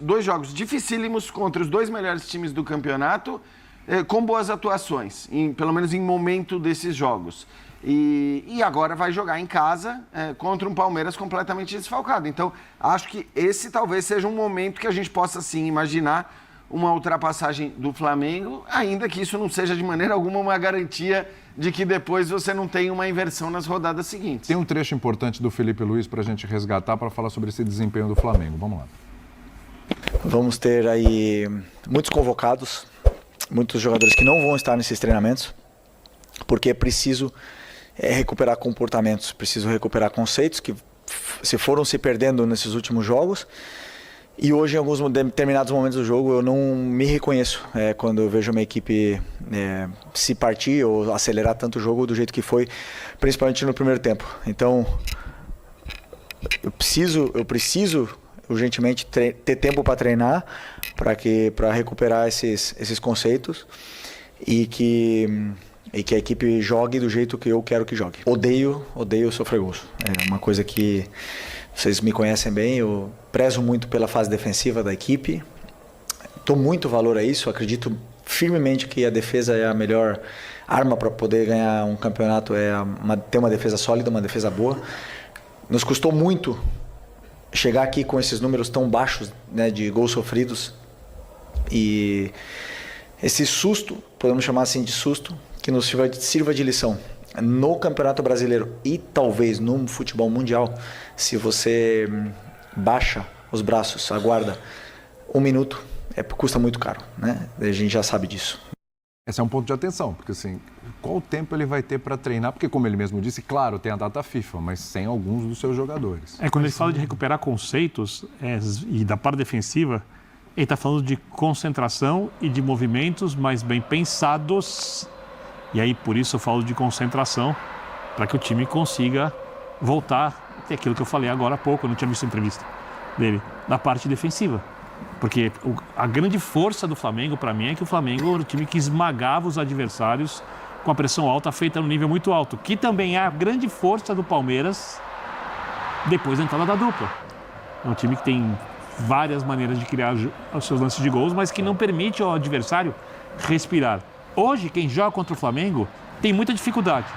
2 jogos dificílimos contra os 2 melhores times do campeonato, com boas atuações, pelo menos em momento desses jogos. E agora vai jogar em casa contra um Palmeiras completamente desfalcado. Então, acho que esse talvez seja um momento que a gente possa, sim, imaginar uma ultrapassagem do Flamengo, ainda que isso não seja de maneira alguma uma garantia de que depois você não tenha uma inversão nas rodadas seguintes. Tem um trecho importante do Felipe Luiz para a gente resgatar para falar sobre esse desempenho do Flamengo. Vamos lá. Vamos ter aí muitos convocados, muitos jogadores que não vão estar nesses treinamentos, porque é preciso recuperar comportamentos, preciso recuperar conceitos que se foram se perdendo nesses últimos jogos. E hoje, em alguns determinados momentos do jogo, eu não me reconheço quando eu vejo uma equipe se partir ou acelerar tanto o jogo do jeito que foi, principalmente no primeiro tempo. Então, eu preciso urgentemente ter tempo para treinar, para recuperar esses conceitos e que a equipe jogue do jeito que eu quero que jogue. Odeio sofrer gols. É uma coisa que vocês me conhecem bem, eu prezo muito pela fase defensiva da equipe, dou muito valor a isso, acredito firmemente que a defesa é a melhor arma para poder ganhar um campeonato, ter uma defesa sólida, uma defesa boa. Nos custou muito chegar aqui com esses números tão baixos, né, de gols sofridos, e esse susto, podemos chamar assim de susto, que nos sirva de lição. No Campeonato Brasileiro e talvez no futebol mundial, se você baixa os braços, aguarda 1 minuto, custa muito caro, né? A gente já sabe disso. Esse é um ponto de atenção, porque assim, qual tempo ele vai ter para treinar? Porque como ele mesmo disse, claro, tem a data FIFA, mas sem alguns dos seus jogadores. Quando ele fala de recuperar conceitos e da parte defensiva, ele está falando de concentração e de movimentos mais bem pensados. E aí, por isso eu falo de concentração, para que o time consiga voltar a ter aquilo que eu falei agora há pouco, eu não tinha visto a entrevista dele, da parte defensiva. Porque a grande força do Flamengo, para mim, é que o Flamengo era o time que esmagava os adversários com a pressão alta feita no nível muito alto, que também é a grande força do Palmeiras depois da entrada da dupla. É um time que tem várias maneiras de criar os seus lances de gols, mas que não permite ao adversário respirar. Hoje, quem joga contra o Flamengo tem muita dificuldade,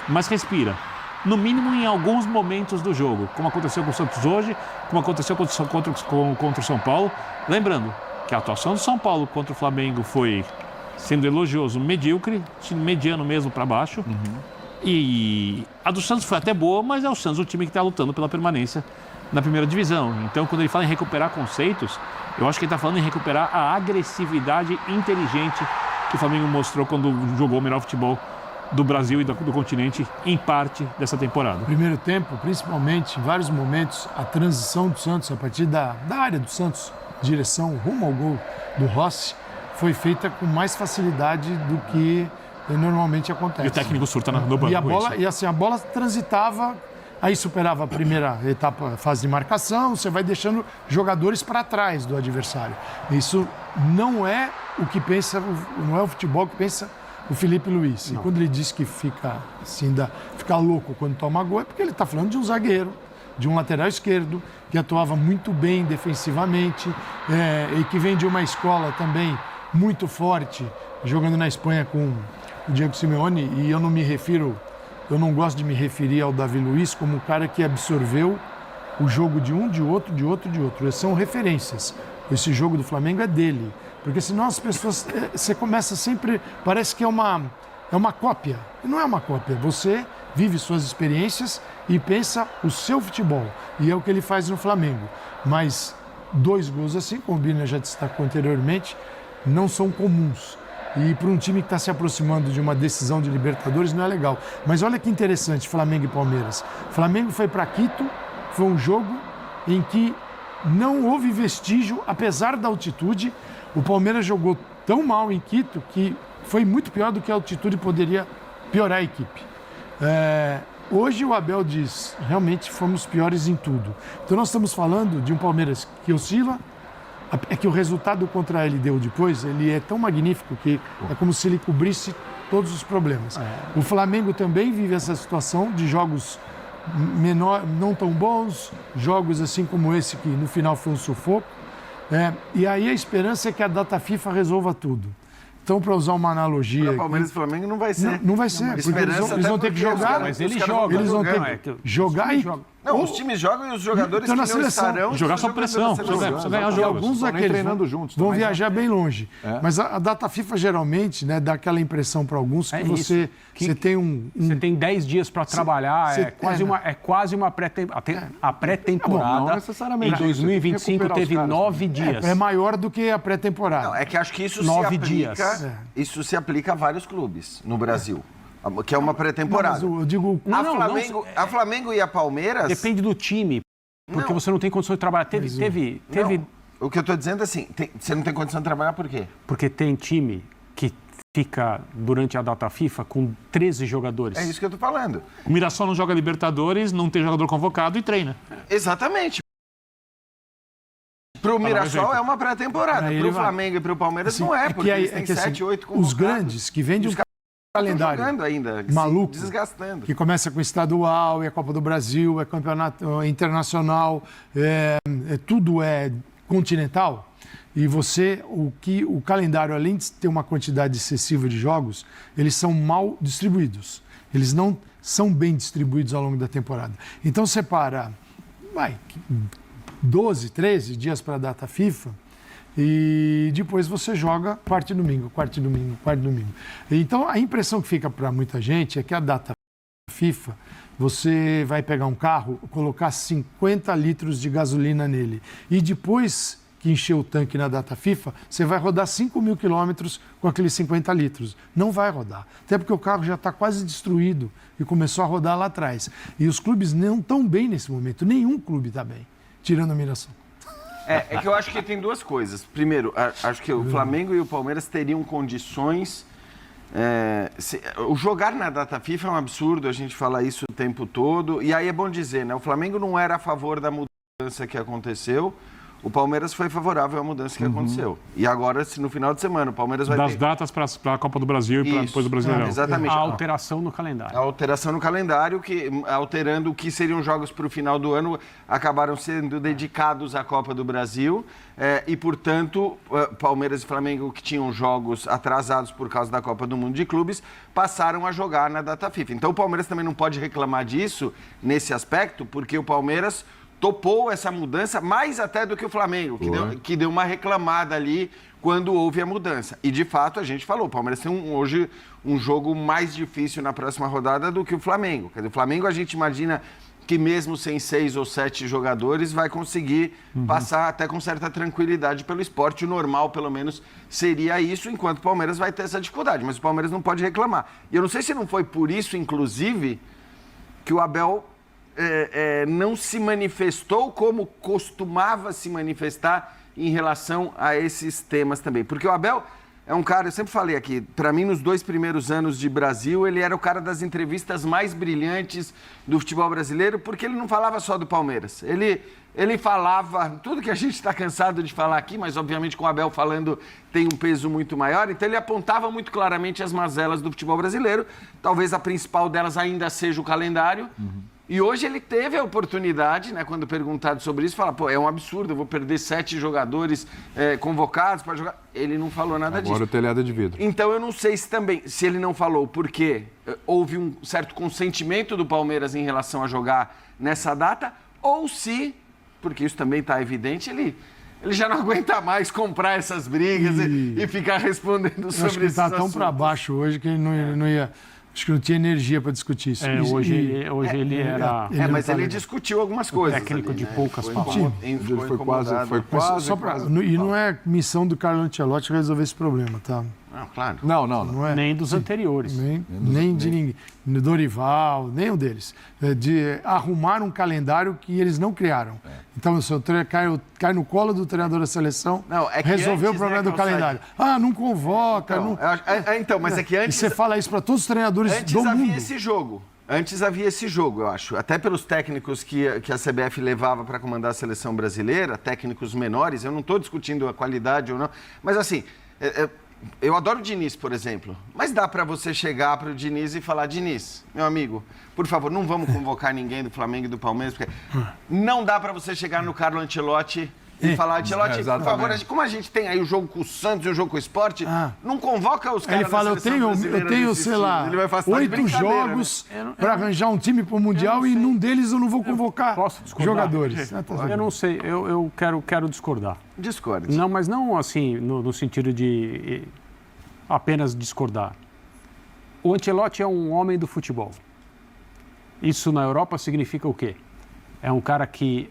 mas respira. No mínimo em alguns momentos do jogo, como aconteceu com o Santos hoje, como aconteceu contra o São Paulo. Lembrando que a atuação do São Paulo contra o Flamengo foi, sendo elogioso, medíocre, mediano mesmo para baixo. E a do Santos foi até boa, mas é o Santos o time que está lutando pela permanência na primeira divisão. Então, quando ele fala em recuperar conceitos, eu acho que ele está falando em recuperar a agressividade inteligente que o Flamengo mostrou quando jogou o melhor futebol do Brasil e do continente, em parte dessa temporada. Primeiro tempo, principalmente, em vários momentos, a transição do Santos, a partir da área do Santos, direção rumo ao gol do Rossi, foi feita com mais facilidade do que normalmente acontece. E o técnico surta no banco. A bola transitava, aí superava a primeira etapa, fase de marcação, você vai deixando jogadores para trás do adversário. Isso não é o que pensa, não é o futebol que pensa o Felipe Luiz. Não. E quando ele diz que fica louco quando toma gol, é porque ele está falando de um zagueiro, de um lateral esquerdo, que atuava muito bem defensivamente, e que vem de uma escola também muito forte, jogando na Espanha com o Diego Simeone, e eu não gosto de me referir ao Davi Luiz como um cara que absorveu o jogo de um, de outro. Essas são referências. Esse jogo do Flamengo é dele. Porque senão as pessoas, você começa sempre, parece que é uma cópia. E não é uma cópia, você vive suas experiências e pensa o seu futebol. E é o que ele faz no Flamengo. Mas 2 gols assim, como o Birner já destacou anteriormente, não são comuns. E para um time que está se aproximando de uma decisão de Libertadores não é legal. Mas olha que interessante, Flamengo e Palmeiras. Flamengo foi para Quito, foi um jogo em que não houve vestígio, apesar da altitude. O Palmeiras jogou tão mal em Quito que foi muito pior do que a altitude poderia piorar a equipe. Hoje o Abel diz, realmente fomos piores em tudo. Então nós estamos falando de um Palmeiras que oscila, é que o resultado contra a LDU depois, ele é tão magnífico que é como se ele cobrisse todos os problemas. O Flamengo também vive essa situação de jogos não tão bons, jogos assim como esse que no final foi um sufoco. E aí a esperança é que a data FIFA resolva tudo. Então, para usar uma analogia... Para Palmeiras e Flamengo não vai ser. Não vai ser, porque eles vão ter que jogar. Mas eles jogam. Eles vão ter que jogar e... Não, os times jogam e os jogadores Então, que na não sessão. estarão... Jogar sob pressão, precisa ganhar E jogos. alguns nem daqueles treinando juntos vão também, viajar bem longe. Mas a data FIFA, geralmente, né, dá aquela impressão para alguns que você tem Você tem 10 dias para trabalhar, é quase uma pré-temporada. A pré-temporada não necessariamente. em 2025 Recuperar os teve caras 9 dias. É maior do que a pré-temporada. Não, é que acho que isso 9 se aplica... dias. Isso se aplica a vários clubes no Brasil. Que é uma pré-temporada. Mas eu digo... A Flamengo e a Palmeiras... Depende do time, porque você não tem condição de trabalhar. Teve Não, o que eu estou dizendo é assim, você não tem condição de trabalhar por quê? porque tem time que fica durante a data FIFA com 13 jogadores. É isso que eu estou falando. O Mirassol não joga Libertadores, não tem jogador convocado e treina. Exatamente. Para o Mirassol exemplo. é uma pré-temporada. Aí Para o ele vai. Flamengo e para o Palmeiras não é, porque eles têm 7, 8 convocados. os grandes que vêm de um Estão calendário jogando ainda, maluco, se desgastando. que começa com estadual, é Copa do Brasil, é campeonato internacional, tudo é continental. E o calendário, além de ter uma quantidade excessiva de jogos, eles são mal distribuídos. Eles não são bem distribuídos ao longo da temporada. Então, separa 12, 13 dias para a data FIFA e depois você joga quarto e domingo. Então, a impressão que fica para muita gente é que a data FIFA, você vai pegar um carro, colocar 50 litros de gasolina nele e depois que encher o tanque na data FIFA, você vai rodar 5.000 quilômetros com aqueles 50 litros. Não vai rodar. Até porque o carro já está quase destruído e começou a rodar lá atrás. E os clubes não estão bem nesse momento. Nenhum clube está bem, tirando a Mirassol. É que eu acho que tem duas coisas. Primeiro, acho que o Flamengo e o Palmeiras teriam condições... o jogar na data FIFA é um absurdo, a gente fala isso o tempo todo. E aí é bom dizer, né? O Flamengo não era a favor da mudança que aconteceu. O Palmeiras foi favorável à mudança que aconteceu. E agora, se no final de semana o Palmeiras vai Das ter... datas para a Copa do Brasil e para Isso. depois do Brasileirão. Exatamente. A alteração no calendário. A alteração no calendário, alterando o que seriam jogos para o final do ano, acabaram sendo dedicados à Copa do Brasil. E, portanto, Palmeiras e Flamengo, que tinham jogos atrasados por causa da Copa do Mundo de Clubes, passaram a jogar na data FIFA. Então, o Palmeiras também não pode reclamar disso, nesse aspecto, porque o Palmeiras topou essa mudança mais até do que o Flamengo, que deu uma reclamada ali quando houve a mudança. E, de fato, a gente falou, o Palmeiras tem hoje um jogo mais difícil na próxima rodada do que o Flamengo. Quer dizer, o Flamengo a gente imagina que mesmo sem 6 ou 7 jogadores vai conseguir passar até com certa tranquilidade pelo esporte. O normal, pelo menos, seria isso, enquanto o Palmeiras vai ter essa dificuldade. Mas o Palmeiras não pode reclamar. E eu não sei se não foi por isso, inclusive, que o Abel não se manifestou como costumava se manifestar em relação a esses temas também. Porque o Abel é um cara, eu sempre falei aqui, para mim, nos 2 primeiros anos de Brasil, ele era o cara das entrevistas mais brilhantes do futebol brasileiro, porque ele não falava só do Palmeiras. Ele falava tudo que a gente está cansado de falar aqui, mas obviamente com o Abel falando tem um peso muito maior. Então ele apontava muito claramente as mazelas do futebol brasileiro. Talvez a principal delas ainda seja o calendário. E hoje ele teve a oportunidade, né, quando perguntado sobre isso, falar, é um absurdo, eu vou perder 7 jogadores convocados para jogar. Ele não falou nada disso. Agora o telhado é de vidro. Então eu não sei se ele não falou porque houve um certo consentimento do Palmeiras em relação a jogar nessa data, ou se, porque isso também está evidente, ele já não aguenta mais comprar essas brigas e ficar respondendo sobre isso. Acho que ele está tão para baixo hoje que ele não ia... Acho que não tinha energia para discutir isso. Hoje ele era... Mas ele discutiu algumas coisas. Técnico ali, de poucas palavras. Foi quase. E não é missão do Carlo Ancelotti resolver esse problema, tá? Não, claro. Não. Nem dos anteriores. Nem de ninguém. Dorival, nenhum deles. De arrumar um calendário que eles não criaram. Então, o seu cai no colo do treinador da seleção, resolver o problema do calendário. Não convoca. Então, mas é que antes... E você fala isso para todos os treinadores do mundo. Antes havia esse jogo, eu acho. Até pelos técnicos que a CBF levava para comandar a seleção brasileira, técnicos menores, eu não estou discutindo a qualidade ou não, mas assim... Eu adoro o Diniz, por exemplo, mas dá para você chegar para o Diniz e falar, Diniz, meu amigo, por favor, não vamos convocar ninguém do Flamengo e do Palmeiras, porque não dá para você chegar no Carlo Ancelotti e falar, Ancelotti, por exatamente. favor, como a gente tem aí o jogo com o Santos e o jogo com o Sport, não convoca os caras Ele fala, eu tenho sei lá, Ele vai fazer 8 jogos para arranjar um time para o Mundial e num deles eu não vou convocar Posso discordar? jogadores. Eu não sei, eu quero discordar. Discorde. Não, mas não assim, no sentido de apenas discordar. O Ancelotti é um homem do futebol. Isso na Europa significa o quê? É um cara que,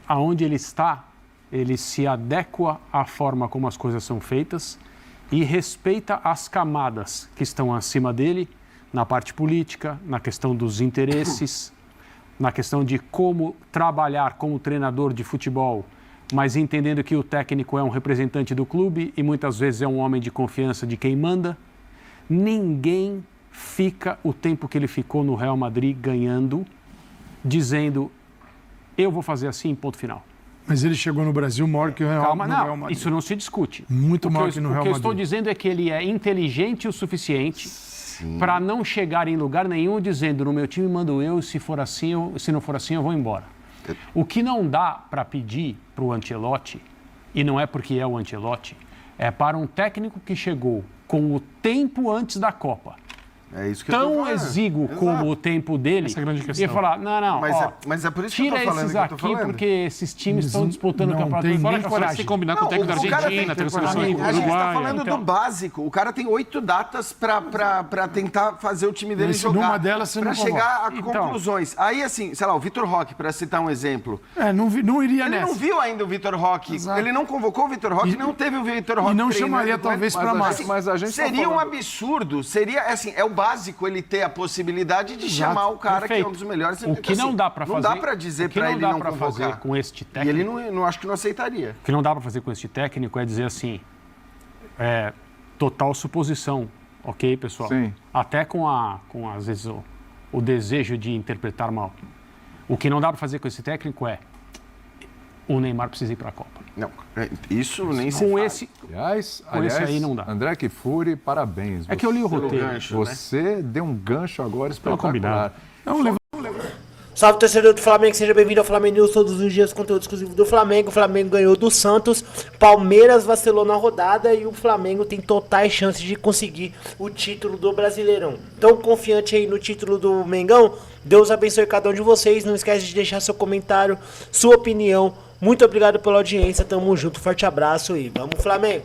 aonde ele está, ele se adequa à forma como as coisas são feitas e respeita as camadas que estão acima dele na parte política, na questão dos interesses, na questão de como trabalhar como treinador de futebol, mas entendendo que o técnico é um representante do clube e muitas vezes é um homem de confiança de quem manda. Ninguém fica o tempo que ele ficou no Real Madrid ganhando, dizendo, eu vou fazer assim, ponto final. Mas ele chegou no Brasil maior que o Real, Calma, no Real não, Madrid. isso não se discute. Muito maior que no Real O que eu Madrid. estou dizendo é que ele é inteligente o suficiente para não chegar em lugar nenhum dizendo, no meu time mando eu, se for assim, se não for assim, eu vou embora. O que não dá para pedir para o Ancelotti, e não é porque é o Ancelotti, é para um técnico que chegou com o tempo antes da Copa, É isso que eu tô tão falando. exíguo Exato. como o tempo dele, Essa é a grande questão. e falar, não, Mas é por isso que eu tira tô falando esses que eu tô aqui falando. porque esses times estão disputando o não campeonato. tem Fora nem que coragem. você Tem que combinar com o Não, técnico da o cara Argentina, tem a seleção Amigo, a gente está uruguaia. falando então. do básico. O cara tem 8 datas para tentar fazer o time dele Se jogar. numa delas você não Para chegar a Então. conclusões. Aí, assim, sei lá, o Vitor Roque, para citar um exemplo. Não iria Ele nessa. não viu ainda o Vitor Roque. Exato. Ele não convocou o Vitor Roque, não teve o Vitor Roque. e não treinando chamaria, com ele. talvez, Mas pra a mais. gente- mas a gente tá Seria um falando- absurdo. Seria, assim, é o básico ele ter a possibilidade de chamar o cara que é um dos melhores. O que não dá para fazer. Não dá para dizer o que para não ele dá não para fazer convocar. com este E técnico. ele não acho que não aceitaria. O que não dá para fazer com este técnico é dizer assim, total suposição, ok, pessoal? Sim. Até com às vezes, o desejo de interpretar mal. O que não dá para fazer com esse técnico é o Neymar precisa ir para a Copa. Não, isso nem se Com fala. esse, Aliás, esse aí não dá. André Kifuri, parabéns. é que eu li o roteiro. gancho, né? Você deu um gancho agora combinado. espetacular. Salve, torcedor do Flamengo, seja bem-vindo ao Flamengo News, todos os dias conteúdo exclusivo do Flamengo. O Flamengo ganhou do Santos, Palmeiras vacilou na rodada e o Flamengo tem totais chances de conseguir o título do Brasileirão. Tão confiante aí no título do Mengão? Deus abençoe cada um de vocês, não esquece de deixar seu comentário, sua opinião. Muito obrigado pela audiência, tamo junto, forte abraço e vamos Flamengo!